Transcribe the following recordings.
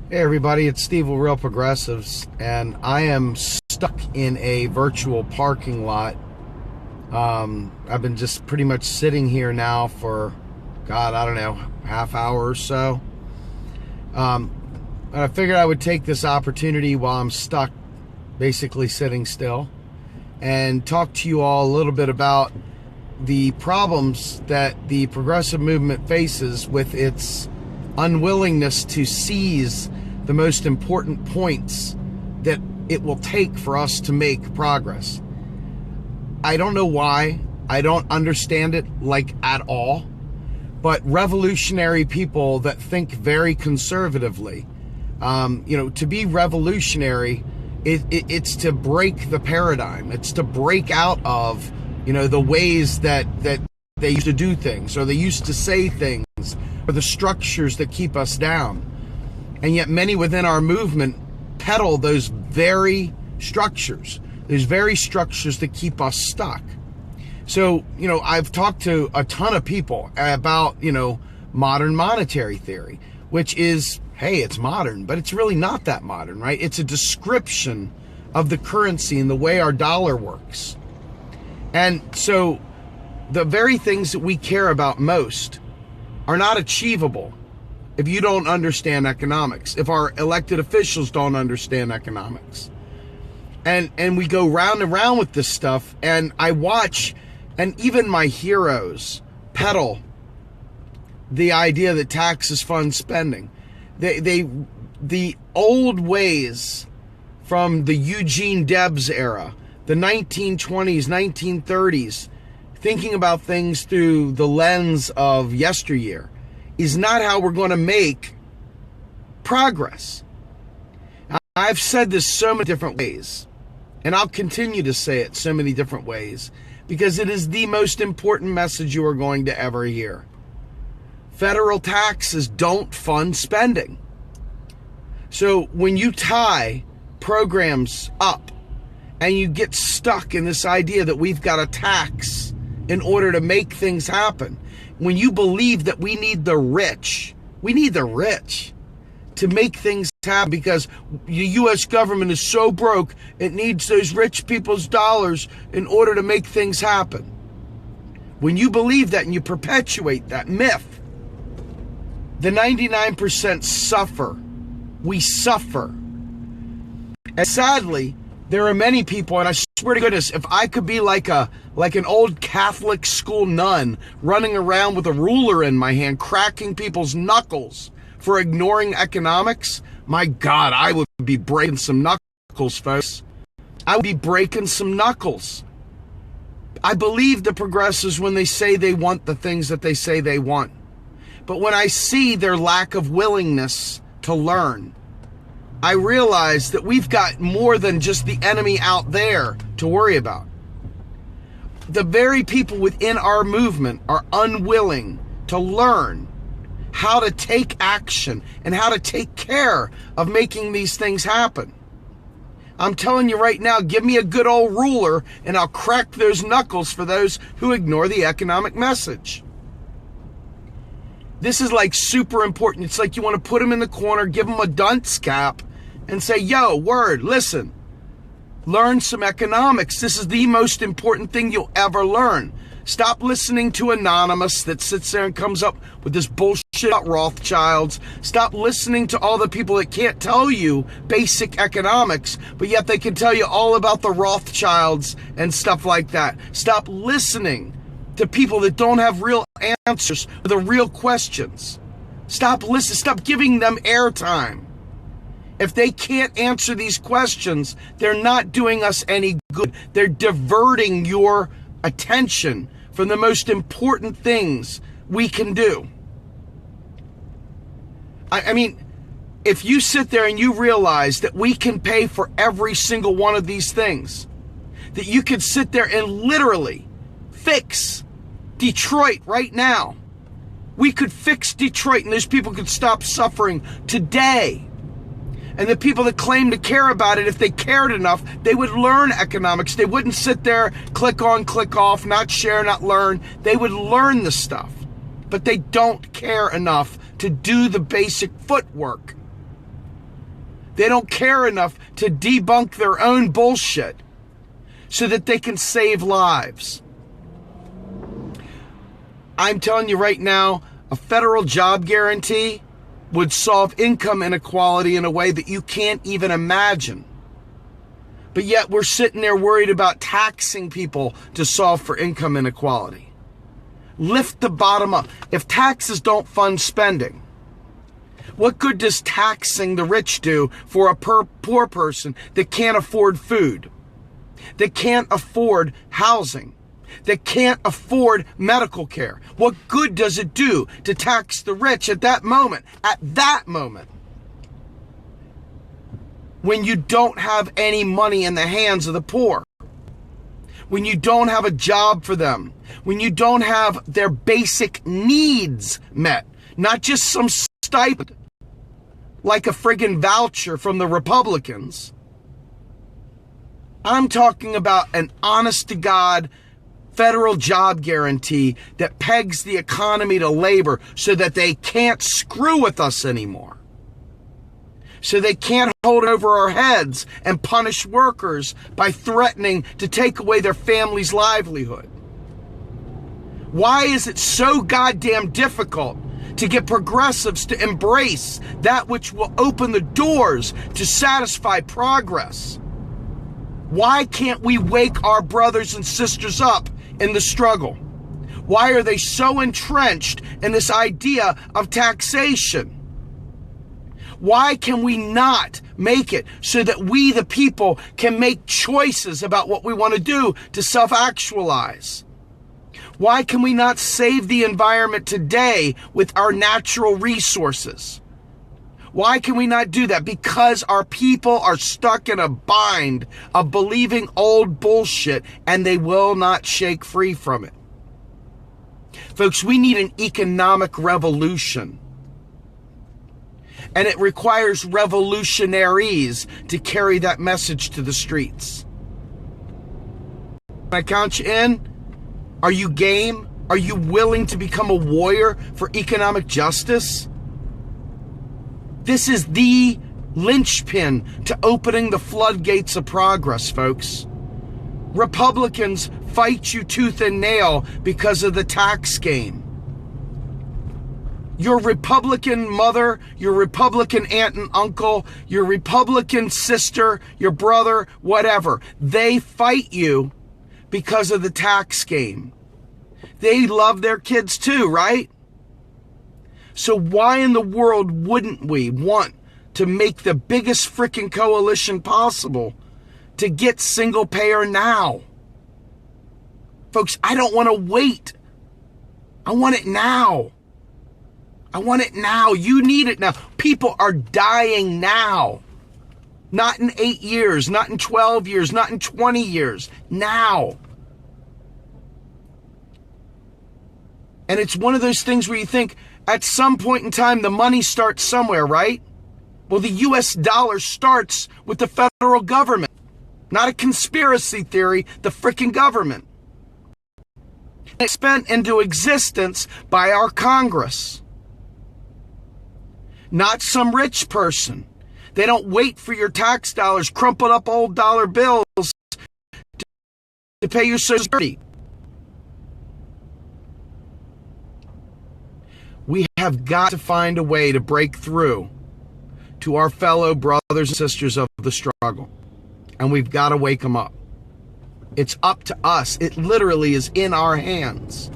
Hey everybody, it's Steve with Real Progressives, and I am stuck in a virtual parking lot. I've been just pretty much sitting here now for, God, I don't know, half hour or so. And I figured I would take this opportunity while I'm stuck, basically sitting still, and talk to you all a little bit about the problems that the progressive movement faces with its unwillingness to seize the most important points that it will take for us to make progress. I don't know why. I don't understand it at all. But revolutionary people that think very conservatively, to be revolutionary, it's to break the paradigm. It's to break out of, the ways that they used to do things, or they used to say things, or the structures that keep us down. And yet many within our movement peddle those very structures that keep us stuck. So, I've talked to a ton of people about, modern monetary theory, which is, hey, it's modern, but it's really not that modern, right? It's a description of the currency and the way our dollar works. And so the very things that we care about most are not achievable if you don't understand economics, if our elected officials don't understand economics. And we go round and round with this stuff, and I watch, and even my heroes peddle the idea that taxes fund spending. The old ways from the Eugene Debs era, the 1920s, 1930s, thinking about things through the lens of yesteryear, is not how we're going to make progress. I've said this so many different ways, and I'll continue to say it so many different ways, because it is the most important message you are going to ever hear. Federal taxes don't fund spending. So when you tie programs up and you get stuck in this idea that we've got to tax in order to make things happen, when you believe that we need the rich to make things happen because the U.S. government is so broke, it needs those rich people's dollars in order to make things happen. When you believe that and you perpetuate that myth, the 99% suffer. We suffer. And sadly, there are many people, and I swear to goodness, if I could be like an old Catholic school nun running around with a ruler in my hand, cracking people's knuckles for ignoring economics, my God, I would be breaking some knuckles, folks. I would be breaking some knuckles. I believe the progressives when they say they want the things that they say they want. But when I see their lack of willingness to learn, I realize that we've got more than just the enemy out there to worry about. The very people within our movement are unwilling to learn how to take action and how to take care of making these things happen. I'm telling you right now, give me a good old ruler and I'll crack those knuckles for those who ignore the economic message. This is super important. It's like you want to put them in the corner, give them a dunce cap, and say, yo, word, listen, learn some economics. This is the most important thing you'll ever learn. Stop listening to Anonymous that sits there and comes up with this bullshit about Rothschilds. Stop listening to all the people that can't tell you basic economics, but yet they can tell you all about the Rothschilds and stuff like that. Stop listening to people that don't have real answers to the real questions. Stop listening. Stop giving them airtime. If they can't answer these questions, they're not doing us any good. They're diverting your attention from the most important things we can do. I mean, if you sit there and you realize that we can pay for every single one of these things, that you could sit there and literally fix Detroit right now. We could fix Detroit and those people could stop suffering today. And the people that claim to care about it, if they cared enough, they would learn economics. They wouldn't sit there, click on, click off, not share, not learn. They would learn the stuff. But they don't care enough to do the basic footwork. They don't care enough to debunk their own bullshit so that they can save lives. I'm telling you right now, a federal job guarantee would solve income inequality in a way that you can't even imagine. But yet we're sitting there worried about taxing people to solve for income inequality. Lift the bottom up. If taxes don't fund spending, what good does taxing the rich do for a poor person that can't afford food, that can't afford housing, that can't afford medical care? What good does it do to tax the rich at that moment? At that moment, when you don't have any money in the hands of the poor, when you don't have a job for them, when you don't have their basic needs met, not just some stipend like a friggin' voucher from the Republicans. I'm talking about an honest-to-God federal job guarantee that pegs the economy to labor so that they can't screw with us anymore. So they can't hold it over our heads and punish workers by threatening to take away their family's livelihood. Why is it so goddamn difficult to get progressives to embrace that which will open the doors to satisfy progress? Why can't we wake our brothers and sisters up in the struggle? Why are they so entrenched in this idea of taxation? Why can we not make it so that we, the people, can make choices about what we want to do to self-actualize? Why can we not save the environment today with our natural resources? Why can we not do that? Because our people are stuck in a bind of believing old bullshit and they will not shake free from it. Folks, we need an economic revolution. And it requires revolutionaries to carry that message to the streets. Can I count you in? Are you game? Are you willing to become a warrior for economic justice? This is the linchpin to opening the floodgates of progress, folks. Republicans fight you tooth and nail because of the tax game. Your Republican mother, your Republican aunt and uncle, your Republican sister, your brother, whatever, they fight you because of the tax game. They love their kids too, right? So why in the world wouldn't we want to make the biggest freaking coalition possible to get single payer now? Folks, I don't want to wait. I want it now. I want it now. You need it now. People are dying now. Not in 8 years, not in 12 years, not in 20 years. Now. And it's one of those things where you think, at some point in time, the money starts somewhere, right? Well, the US dollar starts with the federal government. Not a conspiracy theory, the freaking government. It's spent into existence by our Congress. Not some rich person. They don't wait for your tax dollars, crumpled up old dollar bills to pay your Social Security. We have got to find a way to break through to our fellow brothers and sisters of the struggle. And we've got to wake them up. It's up to us. It literally is in our hands.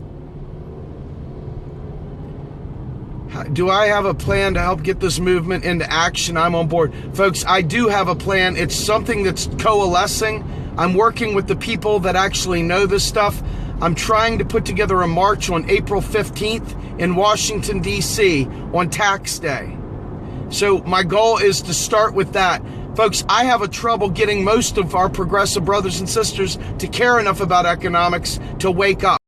Do I have a plan to help get this movement into action? I'm on board. Folks, I do have a plan. It's something that's coalescing. I'm working with the people that actually know this stuff. I'm trying to put together a march on April 15th in Washington, D.C. on tax day. So my goal is to start with that. Folks, I have a trouble getting most of our progressive brothers and sisters to care enough about economics to wake up.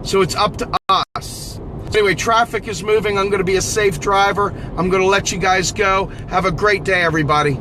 So it's up to us. Anyway, traffic is moving. I'm going to be a safe driver. I'm going to let you guys go. Have a great day, everybody.